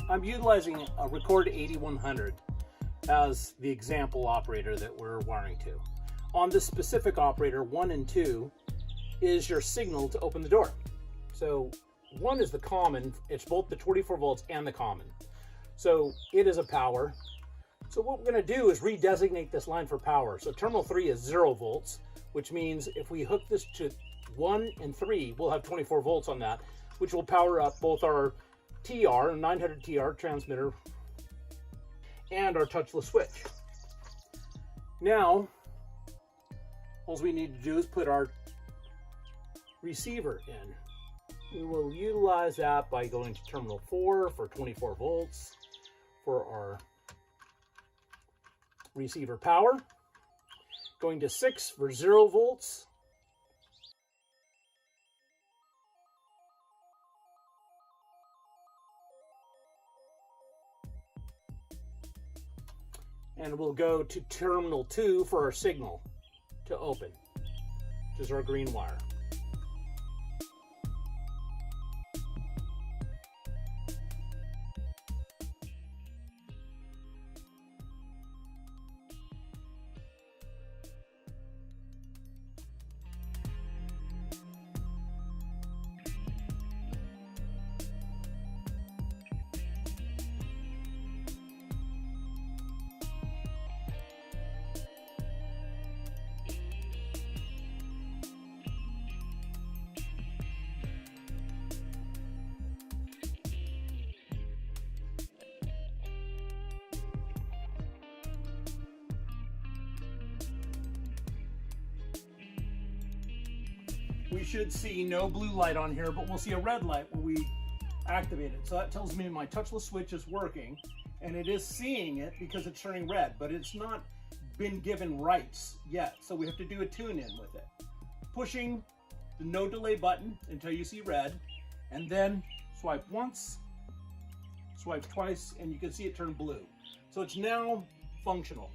I'm utilizing a Record 8100 as the example operator that we're wiring to. On this specific operator, 1 and 2 is your signal to open the door. So 1 is the common, it's both the 24 volts and the common. So it is a power. So what we're going to do is redesignate this line for power. So terminal 3 is 0 volts, which means if we hook this to 1 and 3, we'll have 24 volts on that, which will power up both our TR, 900 TR transmitter, and our touchless switch. Now, all we need to do is put our receiver in. We will utilize that by going to terminal 4 for 24 volts for our receiver power, going to 6 for 0 volts, and we'll go to terminal 2 for our signal to open, which is our green wire. We should see no blue light on here, but we'll see a red light when we activate it. So that tells me my touchless switch is working, and it is seeing it because it's turning red, but it's not been given rights yet. So we have to do a tune in with it. Pushing the no delay button until you see red, and then swipe once, swipe twice, and you can see it turn blue. So it's now functional.